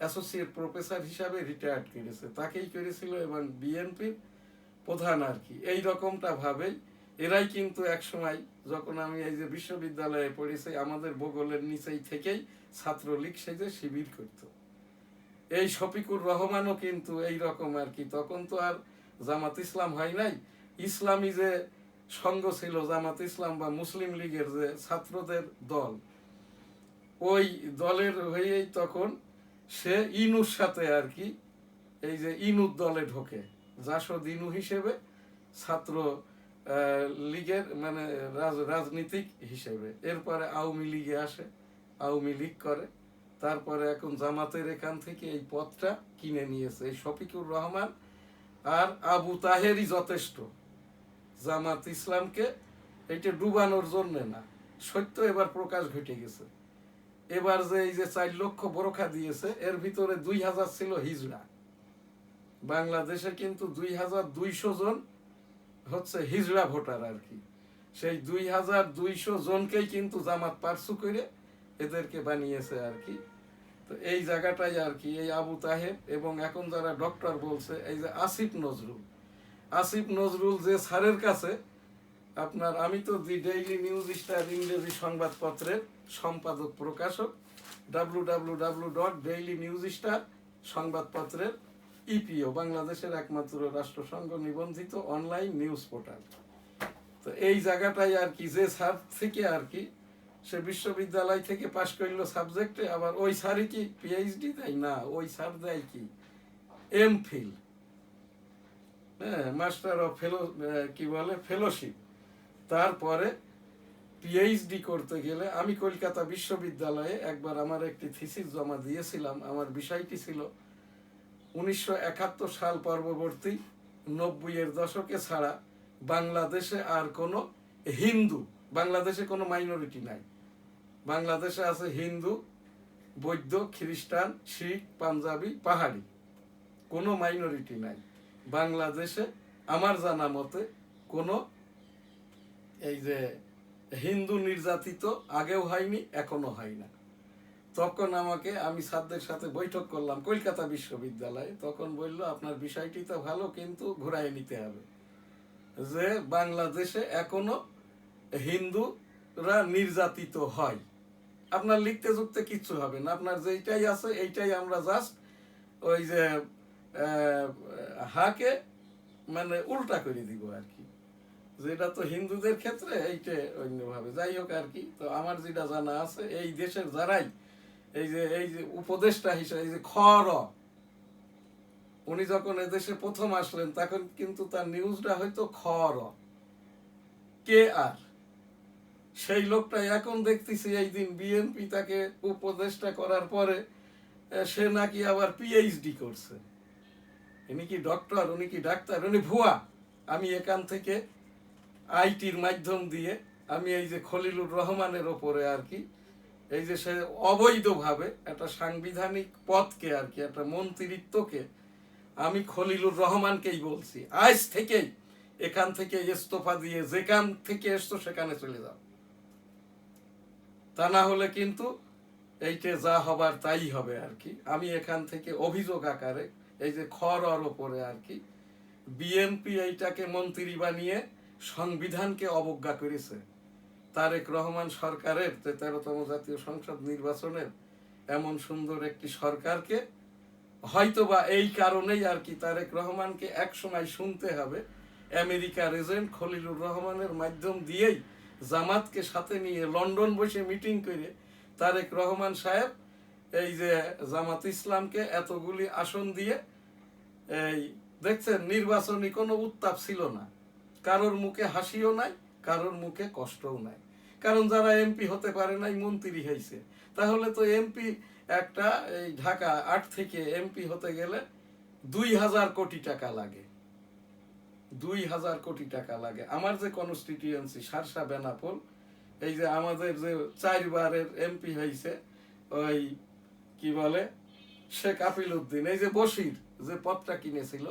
অ্যাসোসিয়েট প্রফেসর হিসাবে রিটায়ার্ড করেছে, তাকেই করেছিল এবং বিএনপির প্রধান আর কি। এই রকমটা ভাবেই এরাই কিন্তু এক সময় যখন আমি এই যে বিশ্ববিদ্যালয়ে পড়েছি, আমাদের বগলের নিচেই থেকেই ছাত্রলীগ সেজে শিবির করত। এই শফিকুর রহমানও কিন্তু এই রকম আর কি। তখন তো আর জামাত ইসলাম হয় নাই, ইসলামী যে সংঘ ছিল জামাত ইসলাম বা মুসলিম লীগের যে ছাত্রদের দল, ওই দলের হয়েই তখন সে ইনুর সাথে আর কি এই যে ইনুর দলে ঢোকে, জাসদ ইনু হিসেবে ছাত্র লীগের মানে রাজনীতিক হিসেবে। এরপরে আওয়ামী লীগে আসে, আওয়ামী লীগ করে, তারপরে এখন জামাতের এখান থেকে এই পদটা কিনে নিয়েছে এই শফিকুর রহমান আর আবু তাহেরই যথেষ্ট জামাত ইসলামকে এইটা ডুবানোর জন্য না। সত্য এবার প্রকাশ ঘটে গেছে। এবার যে এই যে 4 লক্ষ বোরখা দিয়েছে এর ভিতরে 2000 ছিল হিজড়া। বাংলাদেশে কিন্তু 2200 জন হচ্ছে হিজড়া ভোটার আর কি। সেই 2200 জনকেই কিন্তু জামাত পারসু করে এদেরকে বানিয়েছে আর কি। তো এই জায়গাটাই আর কি এই আবু তাহের এবং এখন যারা ডক্টর বলছে এই যে আসিফ নজরুল, আসিফ নজরুল যে স্যারের কাছে আপনার, আমি তো দি ডেইলি নিউজ স্টার ইংরেজি সংবাদপত্রের সম্পাদক প্রকাশক, www.dailynewsstar সংবাদপত্রের ইপিও, বাংলাদেশের একমাত্র রাষ্ট্রসংঘ নিবন্ধিত অনলাইন নিউজ পোর্টাল। তো এই জায়গাটাই আর কি যে স্যার থেকে আর কি সে বিশ্ববিদ্যালয় থেকে পাশ করলো সাবজেক্টে, আবার ওই স্যারই কি পিএইচডি দেয় না, ওই স্যার দেয় কি এমফিল, হ্যাঁ, মাস্টার অফ কি বলে ফেলোশিপ। তারপরে পিএইচডি করতে গেলে আমি কলকাতা বিশ্ববিদ্যালয়ে একবার আমার একটি থিসিস জমা দিয়েছিলাম। আমার বিষয়টি ছিল 1971 সাল পরবর্তী 90-এর দশকে ছাড়া বাংলাদেশে আর কোনো হিন্দু, বাংলাদেশে কোনো মাইনরিটি নাই। বাংলাদেশে আছে হিন্দু, বৌদ্ধ, খ্রিস্টান, শিখ, পাঞ্জাবি, পাহাড়ি, কোনো মাইনরিটি নাই বাংলাদেশে। আমার জানা মতে কোনো এই যে হিন্দু নির্যাতিত আগেও হয়নি, এখনো হয় না। তখন আমাকে, আমি স্যারদের সাথে বৈঠক করলাম কলকাতা বিশ্ববিদ্যালয়ে, তখন বললো আপনার বিষয়টি তো ভালো কিন্তু ঘুরাই নিতে হবে, যে বাংলাদেশে এখনো হিন্দুরা নির্যাতিত হয়। আপনার লিখতে যুক্তে কিচ্ছু হবে না, আপনার যেইটাই আছে এইটাই আমরা জাস্ট ওই যে হাকে মানে উল্টা করে দিব আর কি, যেটা তো হিন্দুদের ক্ষেত্রে এইটা অন্যভাবে। যাই হোক আর কি। তো আমার যেটা জানা আছে এই দেশের যারাই এই যে উপদেষ্টা হিসেবে এই যে খর, উনি যখন এদেশে প্রথম আসলেন তখন কিন্তু তার নিউজটা হয়তো খর কে আর, সেই লোকটা এখন দেখতেছি এই দিন বিএনপি তাকে উপদেষ্টা করার পরে সে নাকি আবার পিএইচডি করছে। উনি কি ডক্টর, উনি কি ডাক্তার, উনি ভুয়া। আমি এখান থেকে আইটির মাধ্যম দিয়ে আমি এই যে খলিলুর রহমানের ওপরে আর কি এই যে সে অবৈধভাবে একটা সাংবিধানিক পদকে আর কি একটা মন্ত্রিত্বকে আমি খলিলুর রহমানকেই বলছি আজ থেকেই এখান থেকে ইস্তফা দিয়ে যেখান থেকে এসছো সেখানে চলে যাও, তা না হলে কিন্তু এইটা যা হবার তাই হবে আর কি। আমি এখান থেকে অভিযোগ আকারে এই যে খরর ওপরে আর কি বিএনপি এইটাকে মন্ত্রী বানিয়ে সংবিধানকে অবজ্ঞা করেছে। তারেক রহমান সরকারের 13তম জাতীয় সংসদ নির্বাচনের এমন সুন্দর একটি সরকারকে হয়তোবা এই কারণেই আর কি তারেক রহমানকে একসময় শুনতে হবে আমেরিকার এজেন্ট খলিলুর রহমানের মাধ্যম দিয়েই জামাতকে সাথে নিয়ে লন্ডন বসে মিটিং করে তারেক রহমান সাহেব এই যে জামাত ইসলামকে এতগুলি আসন দিয়ে এই দেখছেন নির্বাচনী কোনো উত্তাপ ছিল না, কারোর মুখে হাসিও নাই, কারোর মুখে কষ্টও নাই। কারণ যারা এমপি হতে পারে নাই মন্ত্রী হয়েছে, তাহলে তো এমপি একটা এই ঢাকা 8 থেকে এমপি হতে গেলে 2000 কোটি টাকা লাগে, 2000 কোটি টাকা লাগে। আমার যে কনস্টিটিউয়েন্সি সারসা বেনাপোল, এই যে আমাদের যে 4 বারের এমপি হয়েছে ওই কি বলে শেখ আপিল উদ্দিন, এই যে বশির যে পদটা কিনেছিল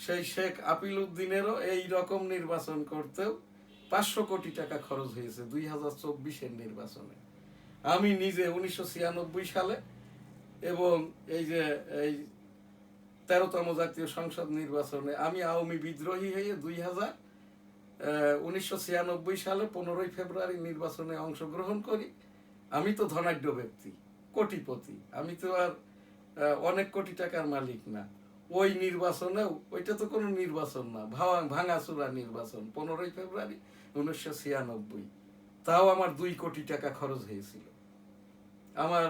সেই শেখ আপিল উদ্দিনেরও এই রকম নির্বাচন করতেও 500 কোটি টাকা খরচ হয়েছে 2024-এর নির্বাচনে। আমি নিজে 1996 সালে এবং এই যে এই 13তম জাতীয় সংসদ নির্বাচনে আমি আওয়ামী বিদ্রোহী হয়ে 1996 সালে 15 ফেব্রুয়ারি নির্বাচনে অংশগ্রহণ করি। আমি তো ধনাঢ্য ব্যক্তি, কোটিপতি, আমি তো আর অনেক কোটি টাকার মালিক না। ওই নির্বাচনেও ওইটা তো কোনো নির্বাচন না, ভাঙাচুরা নির্বাচন 15 ফেব্রুয়ারি 1996, তাও আমার 2 কোটি টাকা খরচ হয়েছিল। আমার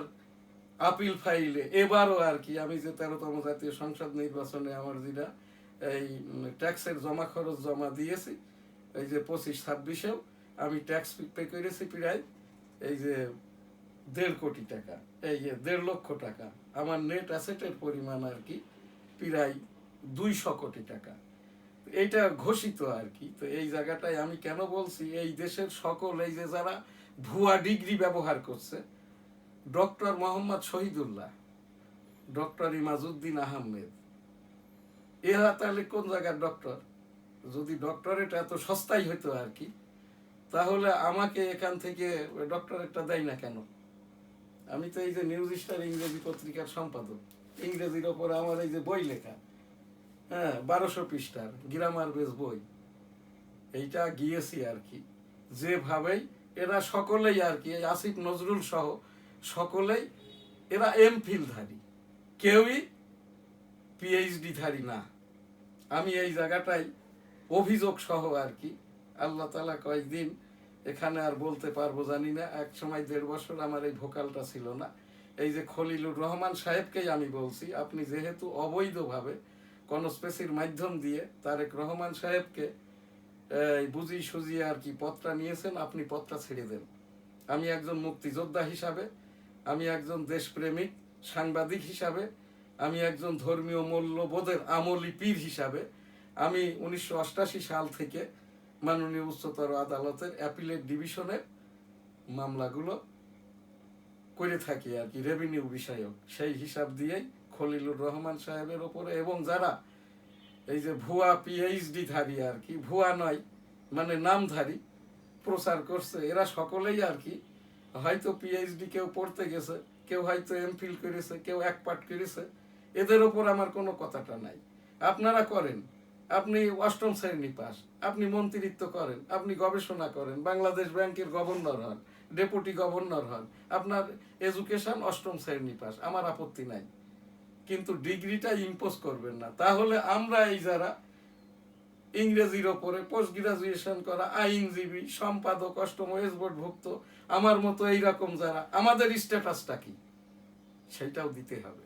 আপিল ফাইলে এবারও আর কি আমি যে 13তম জাতীয় সংসদ নির্বাচনে আমার যেটা এই ট্যাক্সের জমা খরচ জমা দিয়েছি, এই যে 25-26-এও আমি ট্যাক্স পে করেছি প্রায় এই যে 1.5 কোটি টাকা, এই যে 1.5 লক্ষ টাকা। আমার নেট অ্যাসেটের পরিমাণ আর কি প্রায় 200 কোটি টাকা। এইটা ঘোষিত আর কি। তো এই জায়গাটায় আমি কেন বলছি, এই দেশের সকল এই যে যারা ভুয়া ডিগ্রি ব্যবহার করছে, ডক্টর মোহাম্মদ শহীদুল্লাহ, ডক্টর ইমাজউদ্দিন আহমেদ, এরা তাহলে কোন জায়গার ডক্টর? যদি ডক্টরেট এত সস্তাই হতো আর কি, তাহলে আমাকে এখান থেকে ডক্টরেটটা দেয় না কেন? আমি তো এই যে নিউজ স্টার ইংরেজি পত্রিকার সম্পাদক, ইংরেজির ওপর আমার এই যে বই লেখা, হ্যাঁ 1200 পৃষ্ঠার গ্রামার বেস বই, এইটা গিয়েছি আর কি। যেভাবেই এরা সকলেই আর কি, আসিফ নজরুল সহ সকলেই এরা এমফিল ধারী, কেউই পিএইচডি ধারী না। আমি এই জায়গাটাই অভিযোগ সহ আর কি, আল্লাহ তাআলা কয়েকদিন এখানে আর বলতে পারবো জানি না, এক সময় 1.5 বছর আমার এই ভোকালটা ছিল না। এই যে খলিলুর রহমান সাহেবকেই আমি বলছি, আপনি যেহেতু অবৈধভাবে কনস্পেসির মাধ্যম দিয়ে তারেক রহমান সাহেবকে বুঝি সুজিয়ে আর কি পদটা নিয়েছেন, আপনি পদটা ছেড়ে দেন। আমি একজন মুক্তিযোদ্ধা হিসাবে, আমি একজন দেশপ্রেমিক সাংবাদিক হিসাবে, আমি একজন ধর্মীয় মূল্যবোধের আমলি পীর হিসাবে, আমি 1988 সাল থেকে মাননীয় উচ্চতর আদালতের অ্যাপিলেট ডিভিশনের মামলাগুলো করে থাকি আর কি, রেভিনিউ বিষয়ক। সেই হিসাব দিয়েই খলিলুর রহমান সাহেবের ওপরে এবং যারা এই যে ভুয়া পিএইচডি ধারী আর কি, ভুয়া নয় মানে নামধারী প্রচার করছে, এরা সকলেই আর কি হয়তো পিএইচডি কেউ পড়তে গেছে, কেউ হয়তো এমফিল করেছে, কেউ 1 পাঠ করেছে। এদের ওপর আমার কোনো কথাটা নাই। আপনারা করেন, আপনি 8ম শ্রেণী পাস, আপনি মন্ত্রিত্ব করেন, আপনি গবেষণা করেন, বাংলাদেশ ব্যাংকের গভর্নর হন, ডেপুটি গভর্নর হন, আপনার এডুকেশন 8ম শ্রেণী পাস, আমার আপত্তি নাই। কিন্তু ডিগ্রিটা ইম্পোজ করবেন না। তাহলে আমরা এই যারা ইংরেজির ওপরে পোস্ট গ্রাজুয়েশন করা আইনজীবী, সম্পাদক, 8ম ওয়েজ বোর্ডভুক্ত আমার মতো এইরকম যারা, আমাদের স্ট্যাটাসটা কি সেটাও দিতে হবে।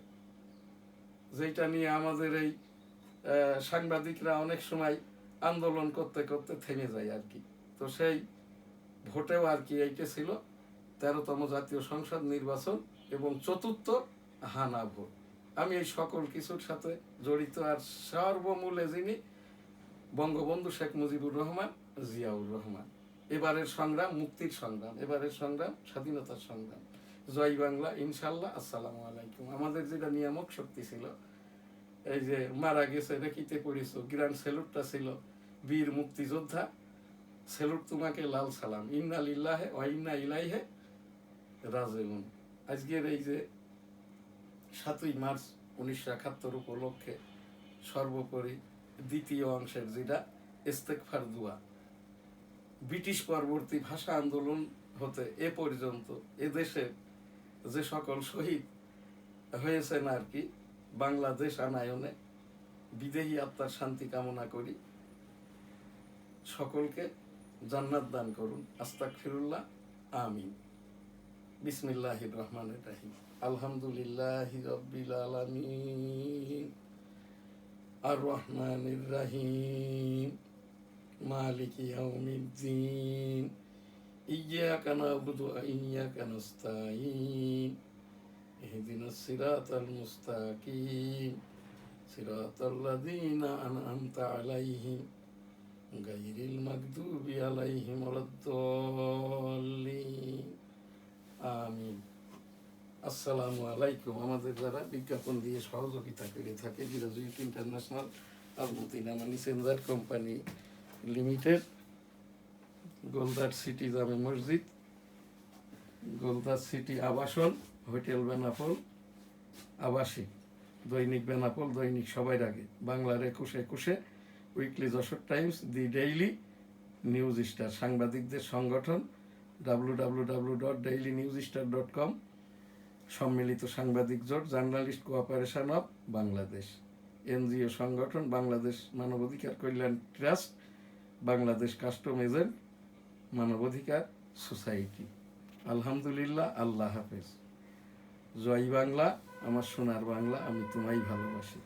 যেটা নিয়ে আমাদের এই সাংবাদিকরা অনেক সময় আন্দোলন করতে করতে থেমে যায় আর কি। তো সেই ভোটেও আর কি এইটা ছিল 13তম জাতীয় সংসদ নির্বাচন এবং 4র্থ হানা ভোট। আমি এই সকল কিছুর সাথে জড়িত। আর সর্বমূলে যিনি, বঙ্গবন্ধু শেখ মুজিবুর রহমান, জিয়াউর রহমান। এবারের সংগ্রাম মুক্তির সংগ্রাম, এবারের সংগ্রাম স্বাধীনতার সংগ্রাম। জয় বাংলা, ইনশাল্লাহ। আসসালামু আলাইকুম। আমাদের যেটা নিয়ামক শক্তি ছিল, এই যে মারা গেছে রেখিতে পড়েছো, গ্র্যান্ড স্যালুটটা ছিল বীর মুক্তিযোদ্ধা, স্যালুট তোমাকে, লাল সালাম, ইন্না লিল্লাহে ওয়া ইন্না ইলাইহি রাজিউন। আজকের এই যে 7ই মার্চ 1971 উপলক্ষে সর্বোপরি দ্বিতীয় অংশের যেটা ইস্তেগফার দোয়া, ব্রিটিশ পরবর্তী ভাষা আন্দোলন হতে এ পর্যন্ত এদেশে যে সকল শহীদ হয়েছেন আর কি বাংলাদেশ আনায়নে, বিদেহী আত্মার শান্তি কামনা করি। সকলকে জান্নাত দান করুন। আস্তাগফিরুল্লাহ, আমিন। বিসমিল্লাহির রহমানির রহিম। আলহামদুলিল্লাহি রাব্বিল আলামিন, আর রহমানির রহিম, মালিকি ইয়াউমিদ্দিন, ইয়্যাকা না'বুদু ওয়া ইয়্যাকা নাস্তাঈন, ইহদিনাস সিরাতাল মুস্তাকিম, সিরাতাল্লাযীনা আন'আমতা আলাইহিম গায়রিল মাগদুবি আলাইহিম ওয়ালাদ-দাল্লিন। আমিন। আসসালামু আলাইকুম। আমাদের যারা বিজ্ঞাপন দিয়ে সহযোগিতা করে থাকে, graduate international Al-Madina money changer company limited, Goldar city জামে মসজিদ, গোলদার সিটি আবাসন, হোটেল বেনাপোল, আবাসিক, দৈনিক বেনাপোল, দৈনিক সবার আগে, বাংলার 21-21, weekly Jessore times, the daily, news star, সাংবাদিকদের সংগঠন www.dailynewsstar.com, সম্মিলিত সাংবাদিক জোট, journalist cooperation of Bangladesh, NGO সংগঠন বাংলাদেশ মানবাধিকার কল্যাণ ট্রাস্ট, বাংলাদেশ কাস্টম এজেন্ট মানবাধিকার সোসাইটি। আলহামদুলিল্লাহ। আল্লাহ হাফেজ। জয় বাংলা, আমার সোনার বাংলা, আমি তোমায় ভালোবাসি।